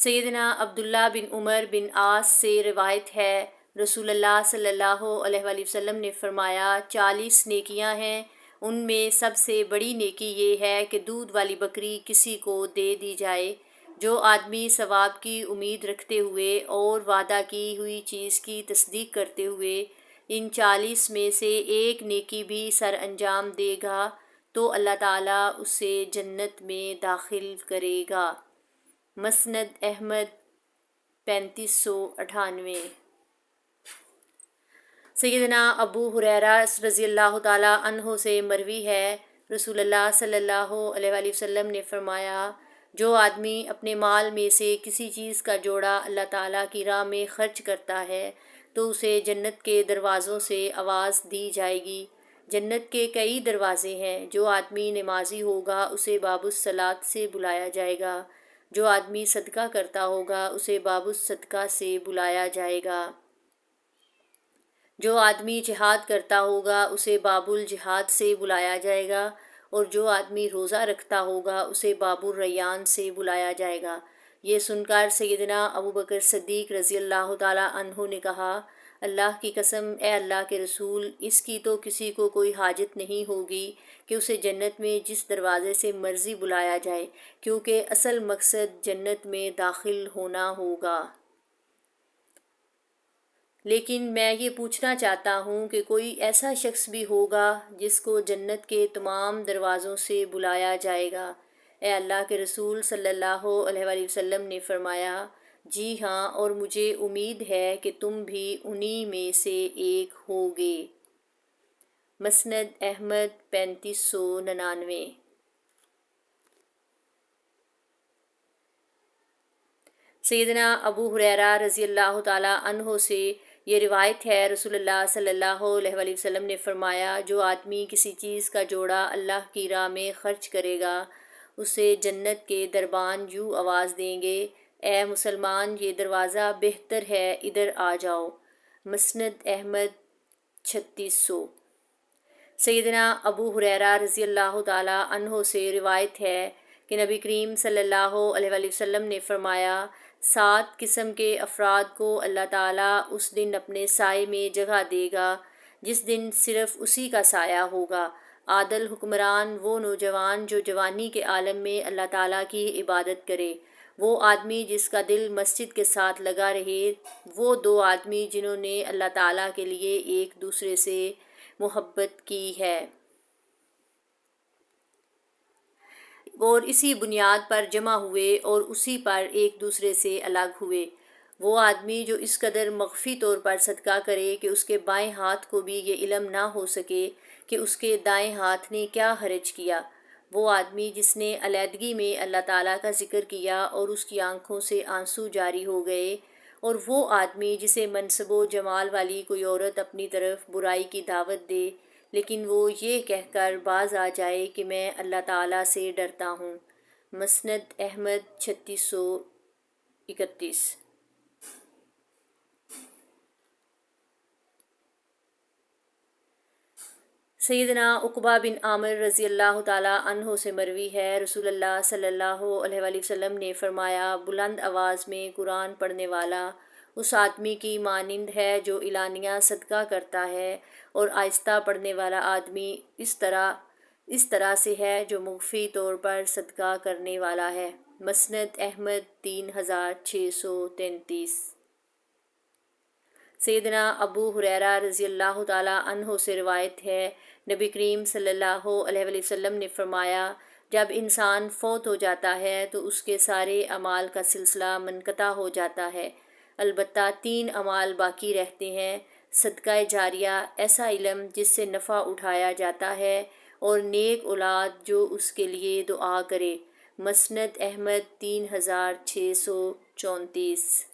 سیدنا عبداللہ بن عمر بن عاص سے روایت ہے، رسول اللہ صلی اللہ علیہ وآلہ وسلم نے فرمایا 40 نیکیاں ہیں، ان میں سب سے بڑی نیکی یہ ہے کہ دودھ والی بکری کسی کو دے دی جائے۔ جو آدمی ثواب کی امید رکھتے ہوئے اور وعدہ کی ہوئی چیز کی تصدیق کرتے ہوئے ان 40 میں سے ایک نیکی بھی سر انجام دے گا تو اللہ تعالیٰ اسے جنت میں داخل کرے گا۔ مسند احمد 3598۔ سیدنا ابو ہریرہ رضی اللہ تعالیٰ عنہ سے مروی ہے، رسول اللہ صلی اللہ علیہ وآلہ وسلم نے فرمایا، جو آدمی اپنے مال میں سے کسی چیز کا جوڑا اللہ تعالیٰ کی راہ میں خرچ کرتا ہے تو اسے جنت کے دروازوں سے آواز دی جائے گی۔ جنت کے کئی دروازے ہیں۔ جو آدمی نمازی ہوگا اسے باب الصلاۃ سے بلایا جائے گا۔ جو آدمی صدقہ کرتا ہوگا اسے باب الصدقہ سے بلایا جائے گا۔ جو آدمی جہاد کرتا ہوگا اسے باب الجہاد سے بلایا جائے گا، اور جو آدمی روزہ رکھتا ہوگا اسے باب الریان سے بلایا جائے گا۔ یہ سن کر سیدنا ابوبکر صدیق رضی اللہ تعالیٰ عنہ نے کہا، اللہ کی قسم، اے اللہ کے رسول، اس کی تو کسی کو کوئی حاجت نہیں ہوگی کہ اسے جنت میں جس دروازے سے مرضی بلایا جائے، کیونکہ اصل مقصد جنت میں داخل ہونا ہوگا۔ لیکن میں یہ پوچھنا چاہتا ہوں کہ کوئی ایسا شخص بھی ہوگا جس کو جنت کے تمام دروازوں سے بلایا جائے گا؟ اے اللہ کے رسول صلی اللہ علیہ وآلہ وسلم نے فرمایا، جی ہاں، اور مجھے امید ہے کہ تم بھی انہی میں سے ایک ہوگے۔ مسند احمد 3599۔ سیدنا ابو ہریرہ رضی اللہ تعالیٰ عنہ سے یہ روایت ہے، رسول اللہ صلی اللہ علیہ وآلہ وسلم نے فرمایا، جو آدمی کسی چیز کا جوڑا اللہ کی راہ میں خرچ کرے گا اسے جنت کے دربان یوں آواز دیں گے، اے مسلمان، یہ دروازہ بہتر ہے، ادھر آ جاؤ۔ مسند احمد 3600۔ سیدنا ابو ہریرہ رضی اللہ تعالیٰ عنہ سے روایت ہے کہ نبی کریم صلی اللہ علیہ وآلہ وسلم نے فرمایا، 7 قسم کے افراد کو اللہ تعالیٰ اس دن اپنے سائے میں جگہ دے گا جس دن صرف اسی کا سایہ ہوگا۔ عادل حکمران، وہ نوجوان جو جوانی کے عالم میں اللہ تعالیٰ کی عبادت کرے، وہ آدمی جس کا دل مسجد کے ساتھ لگا رہے، وہ 2 آدمی جنہوں نے اللہ تعالیٰ کے لیے ایک دوسرے سے محبت کی ہے اور اسی بنیاد پر جمع ہوئے اور اسی پر ایک دوسرے سے الگ ہوئے، وہ آدمی جو اس قدر مخفی طور پر صدقہ کرے کہ اس کے بائیں ہاتھ کو بھی یہ علم نہ ہو سکے کہ اس کے دائیں ہاتھ نے کیا خرچ کیا، وہ آدمی جس نے علیحدگی میں اللہ تعالیٰ کا ذکر کیا اور اس کی آنکھوں سے آنسو جاری ہو گئے، اور وہ آدمی جسے منصب و جمال والی کوئی عورت اپنی طرف برائی کی دعوت دے لیکن وہ یہ کہہ کر باز آ جائے کہ میں اللہ تعالیٰ سے ڈرتا ہوں۔ مسند احمد 3631۔ سیدنا عقبہ بن عامر رضی اللہ تعالیٰ عنہ سے مروی ہے، رسول اللہ صلی اللہ علیہ وآلہ وسلم نے فرمایا، بلند آواز میں قرآن پڑھنے والا اس آدمی کی مانند ہے جو اعلانیہ صدقہ کرتا ہے، اور آہستہ پڑھنے والا آدمی اس طرح سے ہے جو مخفی طور پر صدقہ کرنے والا ہے۔ مسند احمد 3633۔ سیدنا ابو ہریرہ رضی اللہ تعالیٰ عنہ سے روایت ہے، نبی کریم صلی اللہ علیہ وآلہ وسلم نے فرمایا، جب انسان فوت ہو جاتا ہے تو اس کے سارے اعمال کا سلسلہ منقطع ہو جاتا ہے، البتہ 3 اعمال باقی رہتے ہیں، صدقہ جاریہ، ایسا علم جس سے نفع اٹھایا جاتا ہے، اور نیک اولاد جو اس کے لیے دعا کرے۔ مسند احمد 3634۔